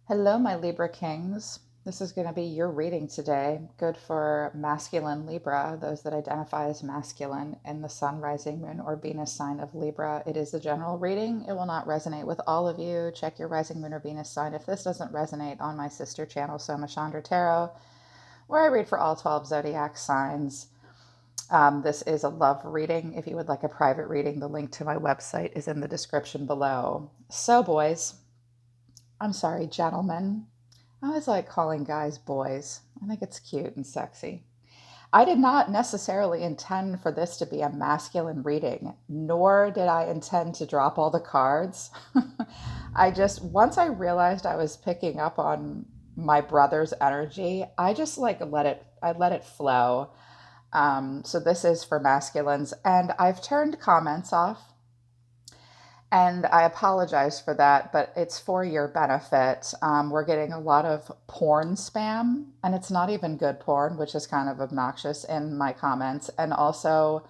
Hello, my Libra Kings. This is going to be your reading today. Good for masculine Libra, those that identify as masculine in the Sun, Rising, Moon, or Venus sign of Libra. It is a general reading. It will not resonate with all of you. Check your Rising, Moon, or Venus sign if this doesn't resonate on my sister channel, Soma, Chandra Tarot, where I read for all 12 Zodiac signs. This is a love reading. If you would like a private reading, the link to my website is in the description below. So, boys, I'm sorry, gentlemen. I always like calling guys boys. I think it's cute and sexy. I did not necessarily intend for this to be a masculine reading, nor did I intend to drop all the cards. Once I realized I was picking up on my brother's energy, I let it flow. So this is for masculines, and I've turned comments off. And I apologize for that, but it's for your benefit. We're getting a lot of porn spam, and it's not even good porn, which is kind of obnoxious in my comments. And also,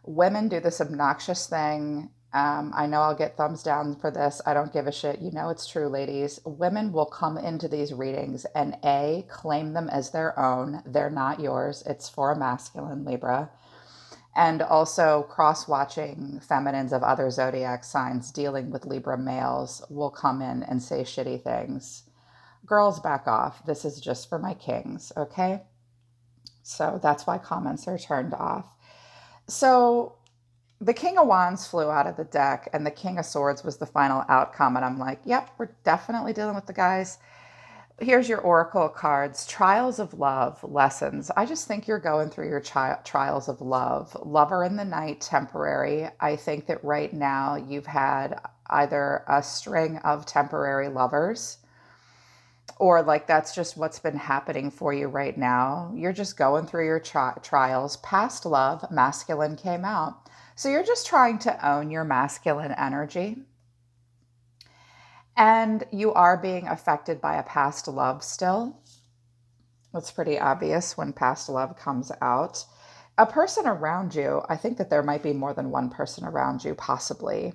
women do this obnoxious thing. I know I'll get thumbs down for this. I don't give a shit. You know it's true, ladies. Women will come into these readings and claim them as their own. They're not yours. It's for a masculine Libra, and also cross-watching feminines of other zodiac signs dealing with Libra males will come in and say shitty things. Girls, back off. This is just for my kings, okay? So that's why comments are turned off. So the King of Wands flew out of the deck, and the King of Swords was the final outcome. And I'm like, yep, we're definitely dealing with the guys. Here's your oracle cards. Trials of love, lessons. I just think you're going through your trials of love. Lover in the night, temporary. I think that right now you've had either a string of temporary lovers, or like that's just what's been happening for you right now. You're just going through your trials. Past love, masculine came out. So you're just trying to own your masculine energy. And you are being affected by a past love still. That's pretty obvious when past love comes out. A person around you, I think that there might be more than one person around you, possibly,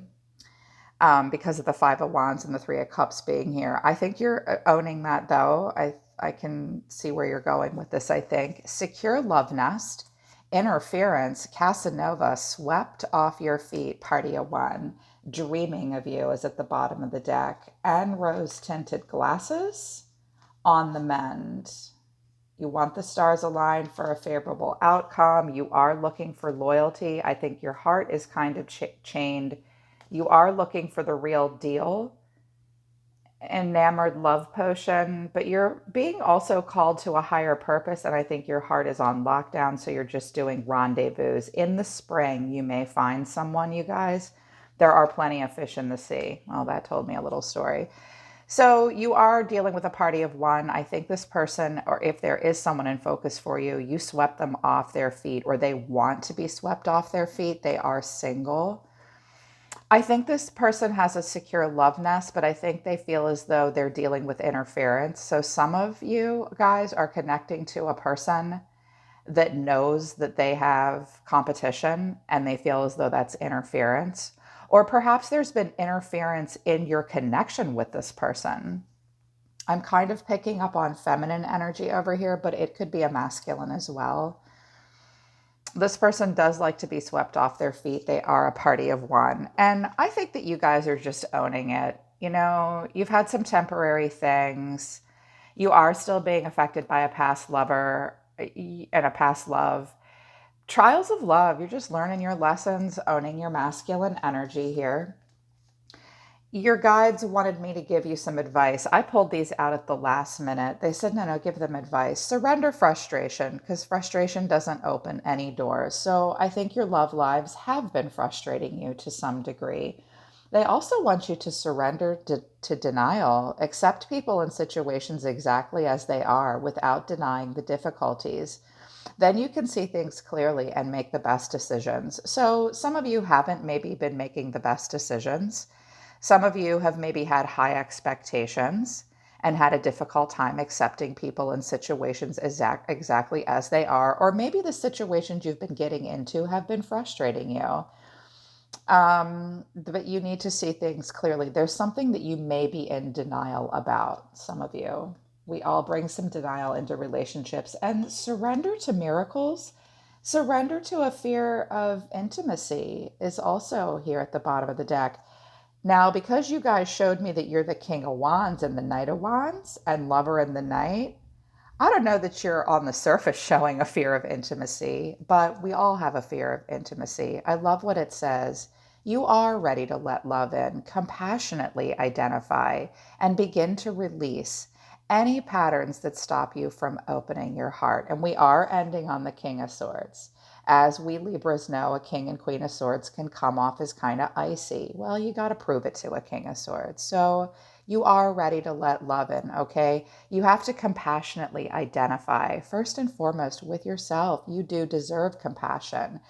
because of the Five of Wands and the Three of Cups being here. I think you're owning that, though. I can see where you're going with this, I think. Secure love nest, interference, Casanova, swept off your feet, party of one. Dreaming of you is at the bottom of the deck. And rose-tinted glasses on the mend. You want the stars aligned for a favorable outcome. You are looking for loyalty. I think your heart is kind of chained. You are looking for the real deal. Enamored love potion, but you're being also called to a higher purpose, and I think your heart is on lockdown, so you're just doing rendezvous. In the spring, you may find someone, you guys. There are plenty of fish in the sea. Well, that told me a little story. So you are dealing with a party of one. I think this person, or if there is someone in focus for you, you swept them off their feet, or they want to be swept off their feet. They are single. I think this person has a secure love nest, but I think they feel as though they're dealing with interference. So some of you guys are connecting to a person that knows that they have competition, and they feel as though that's interference. Or perhaps there's been interference in your connection with this person. I'm kind of picking up on feminine energy over here, but it could be a masculine as well. This person does like to be swept off their feet. They are a party of one. And I think that you guys are just owning it. You know, you've had some temporary things. You are still being affected by a past lover and a past love. Trials of love. You're just learning your lessons, owning your masculine energy here. Your guides wanted me to give you some advice. I pulled these out at the last minute. They said, no, give them advice. Surrender frustration, because frustration doesn't open any doors. So I think your love lives have been frustrating you to some degree. They also want you to surrender to denial, accept people and situations exactly as they are without denying the difficulties. Then you can see things clearly and make the best decisions. So some of you haven't maybe been making the best decisions. Some of you have maybe had high expectations and had a difficult time accepting people and situations exactly as they are. Or maybe the situations you've been getting into have been frustrating you. But you need to see things clearly. There's something that you may be in denial about, some of you. We all bring some denial into relationships, and surrender to miracles. Surrender to a fear of intimacy is also here at the bottom of the deck. Now, because you guys showed me that you're the King of Wands and the Knight of Wands and Lover in the Night, I don't know that you're on the surface showing a fear of intimacy, but we all have a fear of intimacy. I love what it says. You are ready to let love in, compassionately identify, and begin to release any patterns that stop you from opening your heart. And we are ending on the King of Swords. As we Libras know, a King and Queen of Swords can come off as kind of icy. Well, you got to prove it to a King of Swords. So you are ready to let love in, okay? You have to compassionately identify, first and foremost, with yourself. You do deserve compassion.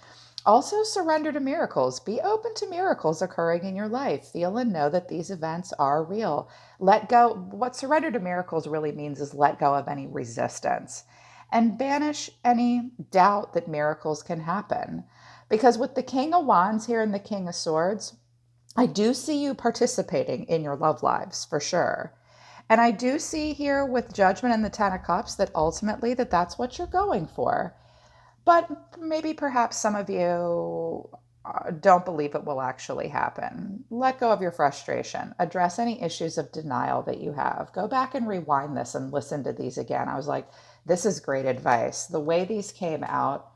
Also, surrender to miracles. Be open to miracles occurring in your life. Feel and know that these events are real. Let go. What surrender to miracles really means is let go of any resistance and banish any doubt that miracles can happen. Because with the King of Wands here and the King of Swords, I do see you participating in your love lives for sure. And I do see here with Judgment and the Ten of Cups that ultimately that's what you're going for. But maybe perhaps some of you don't believe it will actually happen. Let go of your frustration. Address any issues of denial that you have. Go back and rewind this and listen to these again. I was like, this is great advice. The way these came out,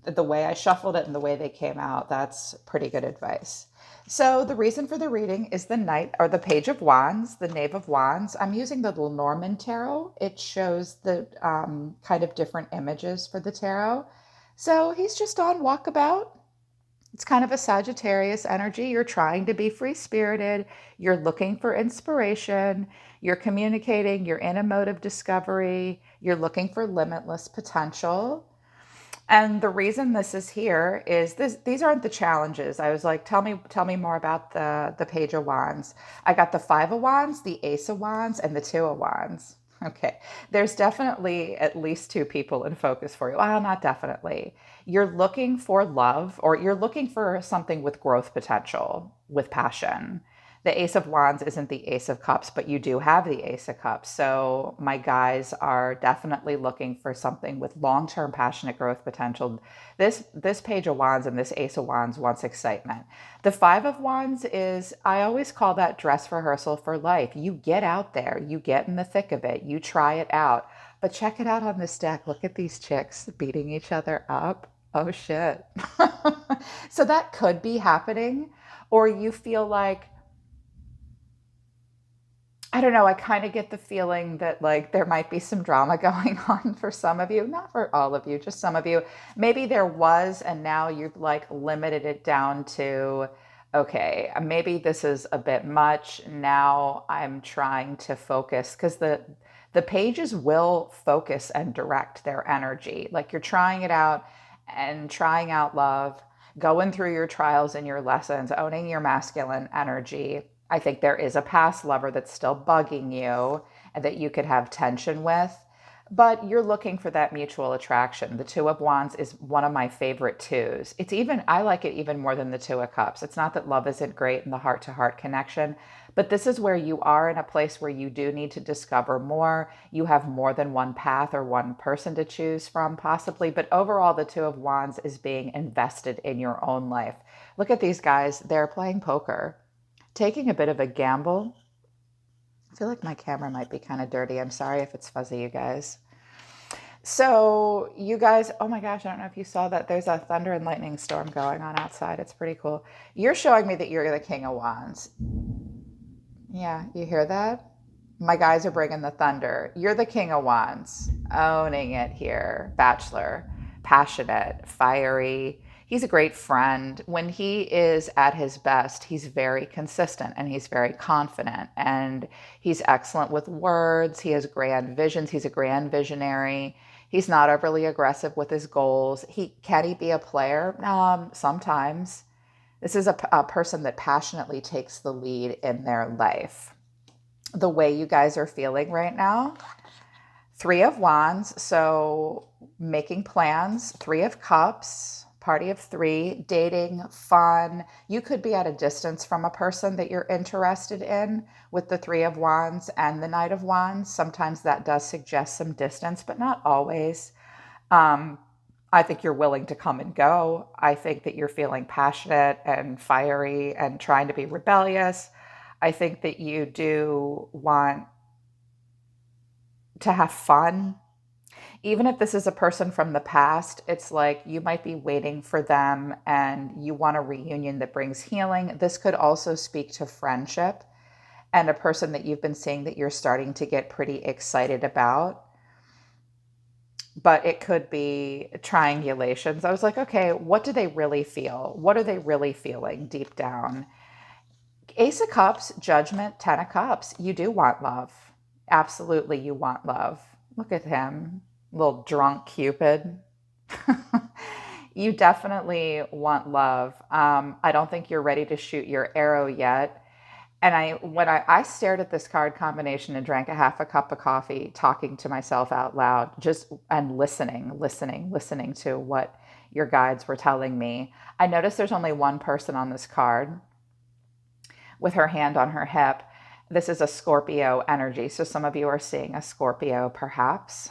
the way I shuffled it and the way they came out, that's pretty good advice. So the reason for the reading is the Knight or the Page of Wands, the Knave of Wands. I'm using the Lenormand Tarot. It shows the kind of different images for the tarot. So he's just on walkabout. It's kind of a Sagittarius energy. You're trying to be free-spirited. You're looking for inspiration. You're communicating. You're in a mode of discovery. You're looking for limitless potential. And the reason this is here is these aren't the challenges. I was like, tell me more about the Page of Wands. I got the Five of Wands, the Ace of Wands, and the Two of Wands. Okay. There's definitely at least two people in focus for you. Well, not definitely. You're looking for love, or you're looking for something with growth potential, with passion. The Ace of Wands isn't the Ace of Cups, but you do have the Ace of Cups. So my guys are definitely looking for something with long-term passionate growth potential. This Page of Wands and this Ace of Wands wants excitement. The Five of Wands is, I always call that dress rehearsal for life. You get out there, you get in the thick of it, you try it out. But check it out on this deck. Look at these chicks beating each other up. Oh shit. So that could be happening, or you feel like, I don't know, I kind of get the feeling that like there might be some drama going on for some of you, not for all of you, just some of you. Maybe there was, and now you've like limited it down to, okay, maybe this is a bit much. Now I'm trying to focus, because the pages will focus and direct their energy. Like you're trying it out and trying out love, going through your trials and your lessons, owning your masculine energy. I think there is a past lover that's still bugging you and that you could have tension with, but you're looking for that mutual attraction. The Two of Wands is one of my favorite twos. I like it even more than the Two of Cups. It's not that love isn't great in the heart to heart connection, but this is where you are in a place where you do need to discover more. You have more than one path or one person to choose from possibly, but overall the Two of Wands is being invested in your own life. Look at these guys. They're playing poker, taking a bit of a gamble. I feel like my camera might be kind of dirty. I'm sorry if it's fuzzy, you guys. So you guys, oh my gosh, I don't know if you saw that. There's a thunder and lightning storm going on outside. It's pretty cool. You're showing me that you're the King of Wands. Yeah, you hear that? My guys are bringing the thunder. You're the King of Wands, owning it here. Bachelor, passionate, fiery. He's a great friend. When he is at his best, he's very consistent and he's very confident and he's excellent with words. He has grand visions. He's a grand visionary. He's not overly aggressive with his goals. Can he be a player? Sometimes. This is a person that passionately takes the lead in their life. The way you guys are feeling right now, Three of Wands, so making plans. Three of Cups, party of three, dating, fun. You could be at a distance from a person that you're interested in with the Three of Wands and the Knight of Wands. Sometimes that does suggest some distance, but not always. Um, I think you're willing to come and go. I think that you're feeling passionate and fiery and trying to be rebellious. I think that you do want to have fun. Even if this is a person from the past, it's like you might be waiting for them and you want a reunion that brings healing. This could also speak to friendship and a person that you've been seeing that you're starting to get pretty excited about. But it could be triangulations. I was like, okay, what do they really feel? What are they really feeling deep down? Ace of Cups, Judgment, Ten of Cups. You do want love. Absolutely, you want love. Look at him, little drunk Cupid. You definitely want love. I don't think you're ready to shoot your arrow yet. And when I stared at this card combination and drank a half a cup of coffee, talking to myself out loud, just and listening to what your guides were telling me, I noticed there's only one person on this card with her hand on her hip. This is a Scorpio energy. So some of you are seeing a Scorpio perhaps,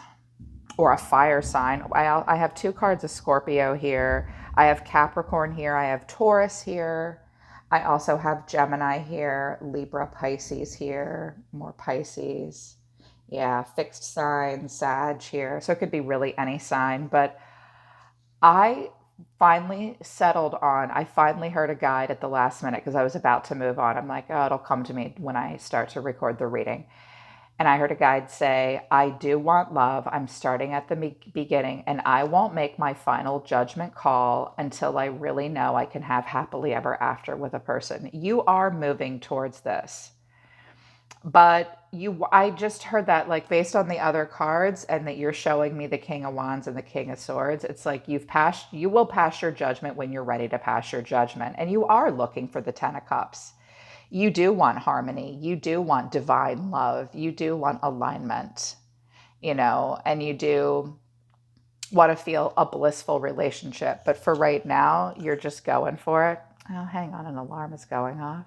or a fire sign. I have two cards of Scorpio here. I have Capricorn here. I have Taurus here. I also have Gemini here, Libra, Pisces here, more Pisces. Yeah, fixed sign, Sag here. So it could be really any sign, but I finally I finally heard a guide at the last minute because I was about to move on. I'm like, oh, it'll come to me when I start to record the reading. And I heard a guide say, I do want love. I'm starting at the beginning, and I won't make my final judgment call until I really know I can have happily ever after with a person. You are moving towards this. But I just heard that, like, based on the other cards and that you're showing me the King of Wands and the King of Swords, it's like you will pass your judgment when you're ready to pass your judgment. And you are looking for the Ten of Cups. You do want harmony. You do want divine love. You do want alignment, and you do want to feel a blissful relationship. But for right now, you're just going for it. Oh, hang on. An alarm is going off.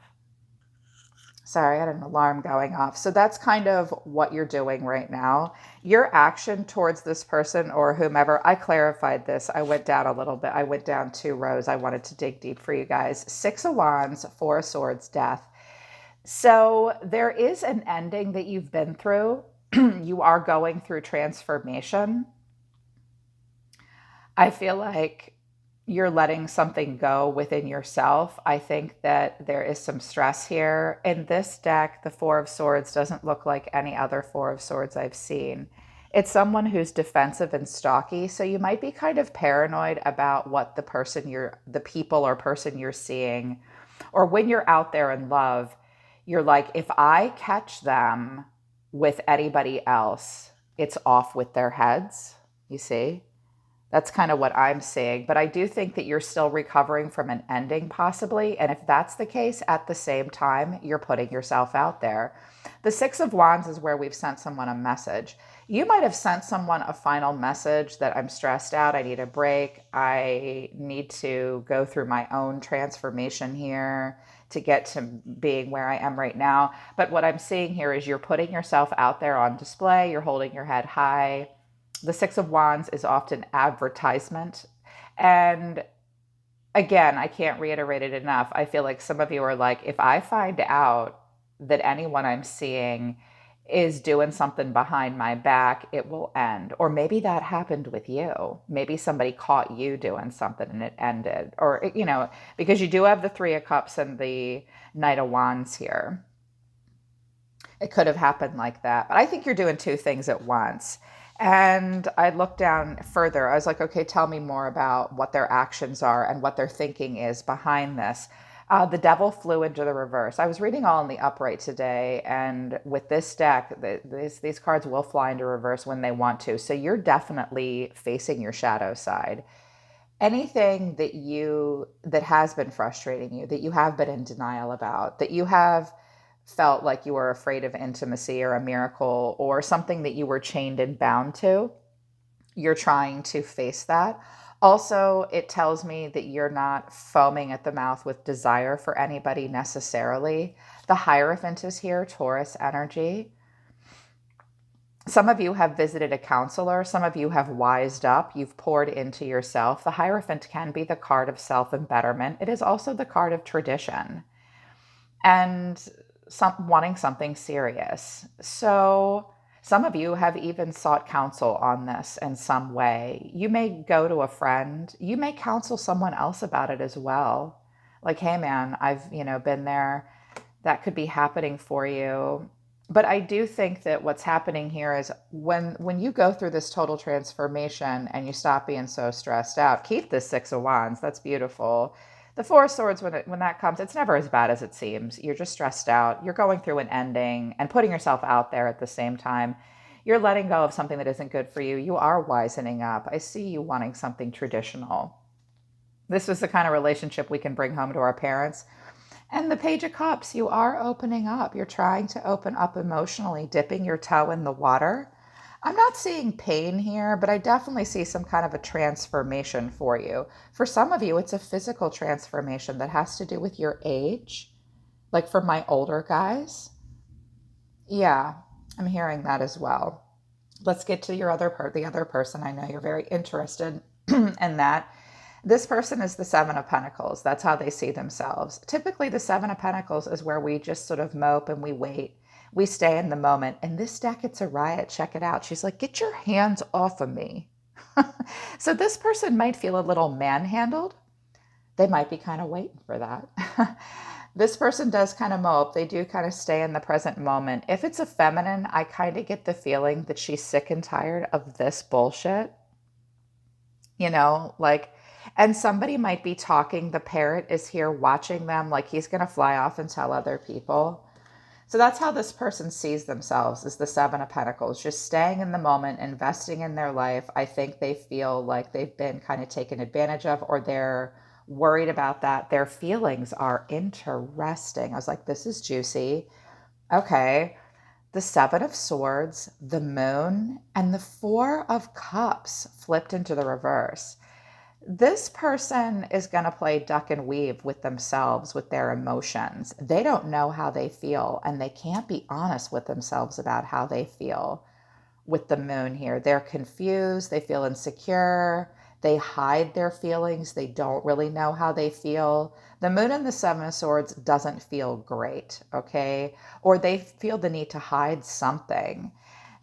Sorry, I had an alarm going off. So that's kind of what you're doing right now. Your action towards this person or whomever, I clarified this. I went down a little bit. I went down 2 rows. I wanted to dig deep for you guys. 6 of Wands, 4 of Swords, Death. So there is an ending that you've been through. You are going through transformation. I feel like you're letting something go within yourself. I think that there is some stress here. In this deck, the 4 of Swords doesn't look like any other 4 of Swords I've seen. It's someone who's defensive and stalky, so you might be kind of paranoid about what the people or person you're seeing, or when you're out there in love, you're like, if I catch them with anybody else, it's off with their heads, you see? That's kind of what I'm seeing. But I do think that you're still recovering from an ending possibly. And if that's the case, at the same time, you're putting yourself out there. The 6 of Wands is where we've sent someone a message. You might have sent someone a final message that I'm stressed out. I need a break. I need to go through my own transformation here to get to being where I am right now. But what I'm seeing here is you're putting yourself out there on display. You're holding your head high. The 6 of Wands is often advertisement. And again, I can't reiterate it enough. I feel like some of you are like, if I find out that anyone I'm seeing is doing something behind my back, it will end. Or maybe that happened with you. Maybe somebody caught you doing something and it ended. Or, because you do have the 3 of Cups and the Knight of Wands here. It could have happened like that. But I think you're doing 2 things at once. And I looked down further. I was like, okay, tell me more about what their actions are and what their thinking is behind this. The Devil flew into the reverse. I was reading all in the upright today, and with this deck, these cards will fly into reverse when they want to. So you're definitely facing your shadow side. Anything that has been frustrating you, that you have been in denial about, that you have felt like you were afraid of intimacy or a miracle or something that you were chained and bound to, you're trying to face that. Also, it tells me that you're not foaming at the mouth with desire for anybody necessarily. The Hierophant is here, Taurus energy. Some of you have visited a counselor. Some of you have wised up. You've poured into yourself. The Hierophant can be the card of self and betterment. It is also the card of tradition and wanting something serious. So some of you have even sought counsel on this in some way. You may go to a friend. You may counsel someone else about it as well. Like, hey man, I've, been there. That could be happening for you. But I do think that what's happening here is when you go through this total transformation and you stop being so stressed out, keep the Six of Wands. That's beautiful. The Four of Swords, when that comes, it's never as bad as it seems. You're just stressed out. You're going through an ending and putting yourself out there at the same time. You're letting go of something that isn't good for you. You are wisening up. I see you wanting something traditional. This is the kind of relationship we can bring home to our parents. And the Page of Cups, you are opening up. You're trying to open up emotionally, dipping your toe in the water. I'm not seeing pain here, but I definitely see some kind of a transformation for you. For some of you, it's a physical transformation that has to do with your age. Like for my older guys. Yeah, I'm hearing that as well. Let's get to the other person. I know you're very interested in that. This person is the Seven of Pentacles. That's how they see themselves. Typically, the Seven of Pentacles is where we just sort of mope and we wait. We stay in the moment. And this deck, it's a riot. Check it out. She's like, get your hands off of me. So this person might feel a little manhandled. They might be kind of waiting for that. This person does kind of mope. They do kind of stay in the present moment. If it's a feminine, I kind of get the feeling that she's sick and tired of this bullshit. Like, and somebody might be talking. The parrot is here watching them, like he's going to fly off and tell other people. So that's how this person sees themselves, is the Seven of Pentacles, just staying in the moment, investing in their life. I think they feel like they've been kind of taken advantage of, or they're worried about that. Their feelings are interesting. I was like, this is juicy. Okay. The Seven of Swords, the Moon, and the Four of Cups flipped into the reverse. This person is going to play duck and weave with themselves, with their emotions. They don't know how they feel, and they can't be honest with themselves about how they feel with the Moon here. They're confused. They feel insecure. They hide their feelings. They don't really know how they feel. The Moon and the Seven of Swords doesn't feel great, okay? Or they feel the need to hide something.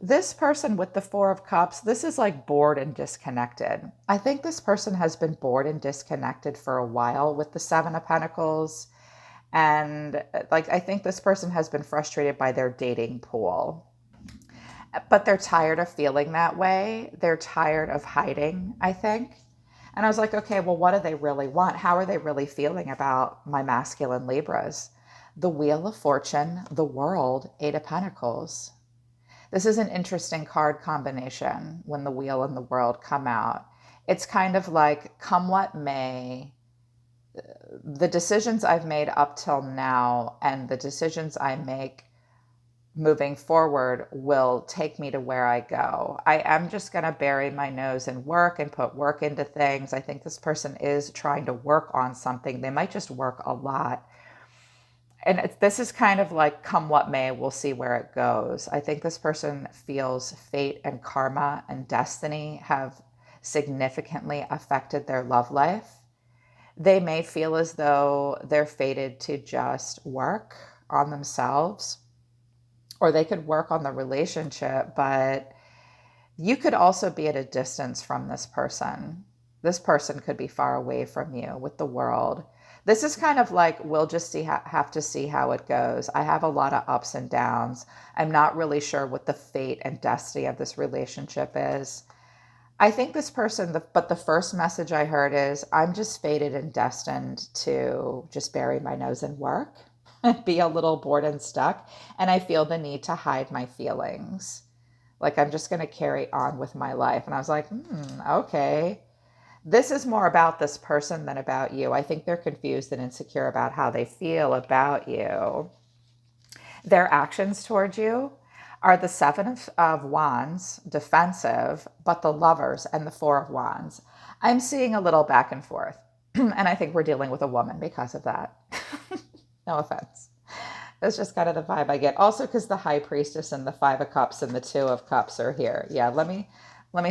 This person with the Four of Cups, this is like bored and disconnected. I think this person has been bored and disconnected for a while with the Seven of Pentacles. And like, I think this person has been frustrated by their dating pool. But they're tired of feeling that way. They're tired of hiding, I think. And I was like, okay, well, what do they really want? How are they really feeling about my masculine Libras? The Wheel of Fortune, the World, Eight of Pentacles. This is an interesting card combination when the Wheel and the World come out. It's kind of like, come what may, the decisions I've made up till now and the decisions I make moving forward will take me to where I go. I am just going to bury my nose in work and put work into things. I think this person is trying to work on something. They might just work a lot. And this is kind of like, come what may, we'll see where it goes. I think this person feels fate and karma and destiny have significantly affected their love life. They may feel as though they're fated to just work on themselves, or they could work on the relationship, but you could also be at a distance from this person. This person could be far away from you with the World. This is kind of like, we'll just have to see how it goes. I have a lot of ups and downs. I'm not really sure what the fate and destiny of this relationship is. I think this person, but the first message I heard is, I'm just fated and destined to just bury my nose in work and be a little bored and stuck. And I feel the need to hide my feelings. Like, I'm just going to carry on with my life. And I was like, okay. This is more about this person than about you. I think they're confused and insecure about how they feel about you. Their actions towards you are the Seven of Wands, defensive, but the Lovers and the Four of Wands. I'm seeing a little back and forth. And I think we're dealing with a woman because of that. No offense. That's just kind of the vibe I get. Also, because the High Priestess and the Five of Cups and the Two of Cups are here. Yeah, let me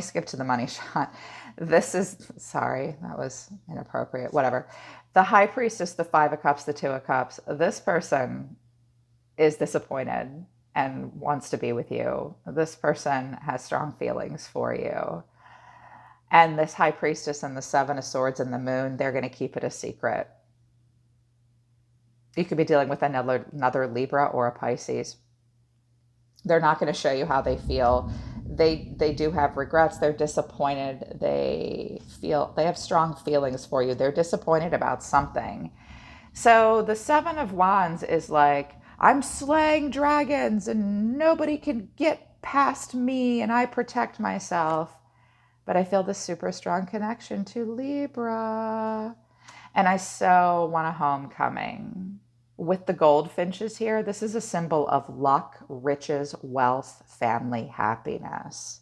skip to the money shot. This is, sorry, that was inappropriate. Whatever. The High Priestess, the Five of Cups, the Two of Cups. This person is disappointed and wants to be with you. This person has strong feelings for you. And this High Priestess and the Seven of Swords and the Moon, they're going to keep it a secret. You could be dealing with another Libra or a Pisces. They're not going to show you how they feel. They do have regrets. They're disappointed. They have strong feelings for you. They're disappointed about something. So the Seven of Wands is like, I'm slaying dragons and nobody can get past me and I protect myself. But I feel this super strong connection to Libra. And I so want a homecoming. With the goldfinches here, this is a symbol of luck, riches, wealth, family, happiness.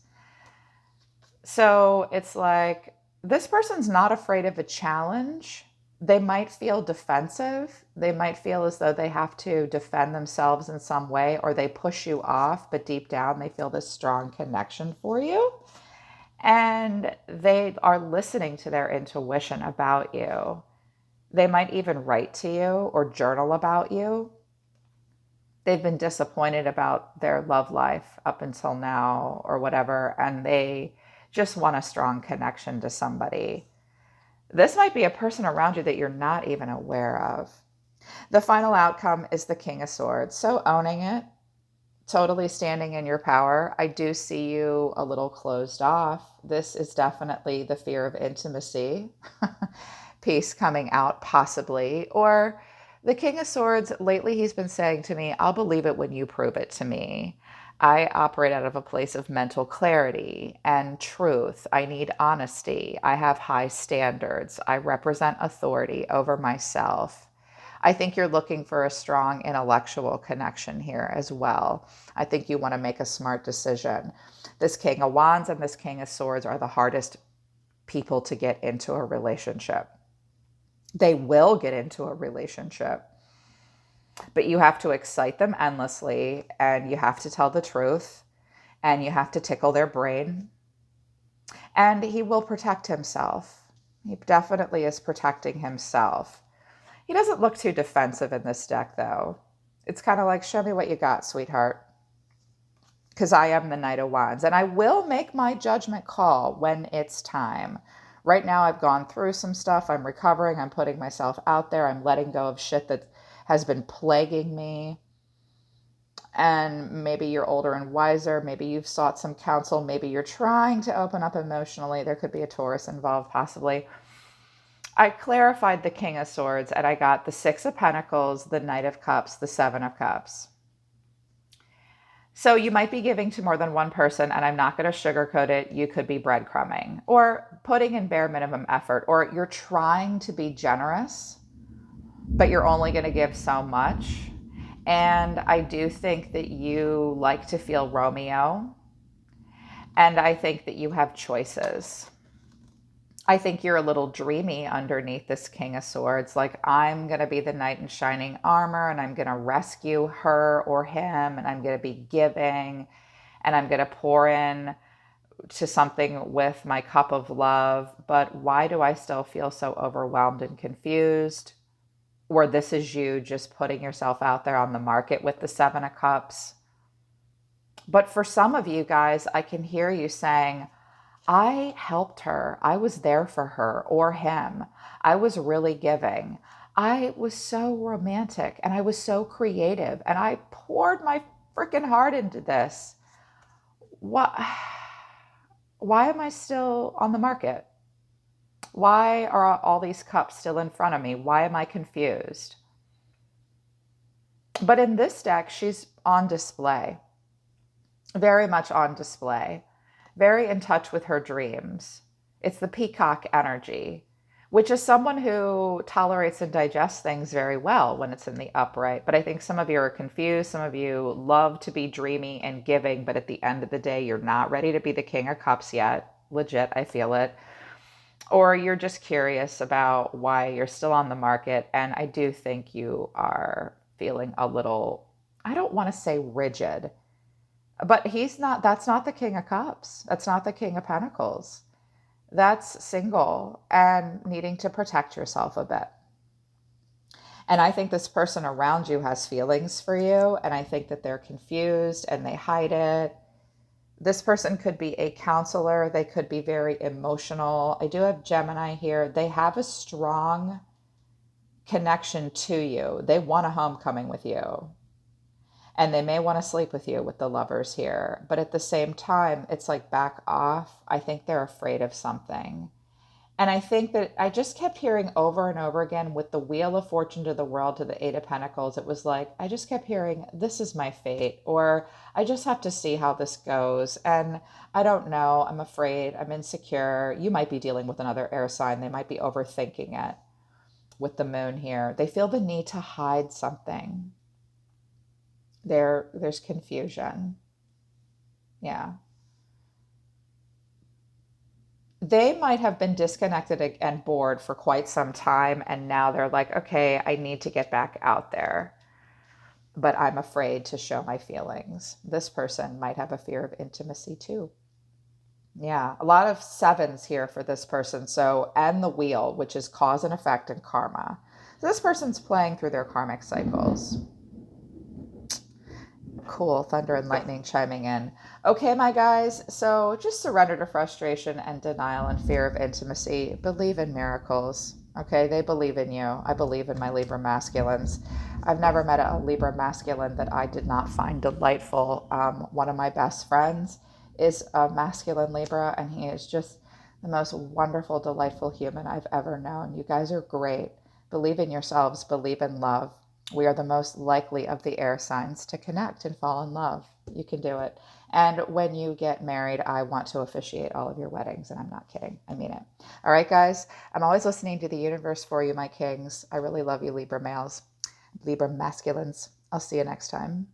So it's like, this person's not afraid of a challenge. They might feel defensive. They might feel as though they have to defend themselves in some way, or they push you off, but deep down they feel this strong connection for you. And they are listening to their intuition about you. They might even write to you or journal about you. They've been disappointed about their love life up until now or whatever, and they just want a strong connection to somebody. This might be a person around you that you're not even aware of. The final outcome is the King of Swords. So owning it, totally standing in your power. I do see you a little closed off. This is definitely the fear of intimacy. Piece coming out possibly. Or the King of Swords, lately he's been saying to me, I'll believe it when you prove it to me. I operate out of a place of mental clarity and truth. I need honesty. I have high standards. I represent authority over myself. I think you're looking for a strong intellectual connection here as well. I think you want to make a smart decision. This King of Wands and this King of Swords are the hardest people to get into a relationship. They will get into a relationship, but you have to excite them endlessly, and you have to tell the truth, and you have to tickle their brain. And he will protect himself. He definitely is protecting himself. He doesn't look too defensive in this deck, though. It's kind of like, show me what you got, sweetheart. Because I am the Knight of Wands, and I will make my judgment call when it's time. Right now, I've gone through some stuff. I'm recovering. I'm putting myself out there. I'm letting go of shit that has been plaguing me. And maybe you're older and wiser. Maybe you've sought some counsel. Maybe you're trying to open up emotionally. There could be a Taurus involved, possibly. I clarified the King of Swords, and I got the Six of Pentacles, the Knight of Cups, the Seven of Cups. So you might be giving to more than one person, and I'm not going to sugarcoat it. You could be breadcrumbing or putting in bare minimum effort, or you're trying to be generous, but you're only going to give so much. And I do think that you like to feel Romeo, and I think that you have choices. I think you're a little dreamy underneath this King of Swords. Like, I'm going to be the knight in shining armor, and I'm going to rescue her or him, and I'm going to be giving, and I'm going to pour in to something with my cup of love. But why do I still feel so overwhelmed and confused? Or this is you just putting yourself out there on the market with the Seven of Cups. But for some of you guys, I can hear you saying, I helped her. I was there for her or him. I was really giving. I was so romantic and I was so creative and I poured my freaking heart into this. Why am I still on the market? Why are all these cups still in front of me? Why am I confused? But in this deck, she's on display, very much on display. Very in touch with her dreams. It's the peacock energy, which is someone who tolerates and digests things very well when it's in the upright. But I think some of you are confused. Some of you love to be dreamy and giving, but at the end of the day, you're not ready to be the King of Cups yet. Legit, I feel it. or you're just curious about why you're still on the market. And I do think you are feeling a little, I don't want to say rigid, but that's not the King of Cups. That's not the King of Pentacles. That's single and needing to protect yourself a bit. And I think this person around you has feelings for you, and I think that they're confused and they hide it. This person could be a counselor. They could be very emotional. I do have Gemini here. They have a strong connection to you. They want a homecoming with you. And they may want to sleep with you with the Lovers here. But at the same time, it's like back off. I think they're afraid of something. And I think that I just kept hearing over and over again with the Wheel of Fortune to the World to the Eight of Pentacles. It was like, I just kept hearing, this is my fate, or I just have to see how this goes. And I don't know. I'm afraid. I'm insecure. You might be dealing with another air sign. They might be overthinking it with the moon here. They feel the need to hide something. There's confusion. Yeah. They might have been disconnected and bored for quite some time, and now they're like, okay, I need to get back out there, but I'm afraid to show my feelings. This person might have a fear of intimacy too. Yeah, a lot of sevens here for this person. So, and the wheel, which is cause and effect and karma. So this person's playing through their karmic cycles. Cool. Thunder and lightning chiming in. Okay, my guys. So just surrender to frustration and denial and fear of intimacy. Believe in miracles. Okay, they believe in you. I believe in my Libra masculines. I've never met a Libra masculine that I did not find delightful. One of my best friends is a masculine Libra, and he is just the most wonderful, delightful human I've ever known. You guys are great. Believe in yourselves. Believe in love. We are the most likely of the air signs to connect and fall in love. You can do it. And when you get married, I want to officiate all of your weddings. And I'm not kidding. I mean it. All right, guys. I'm always listening to the universe for you, my kings. I really love you, Libra males, Libra masculines. I'll see you next time.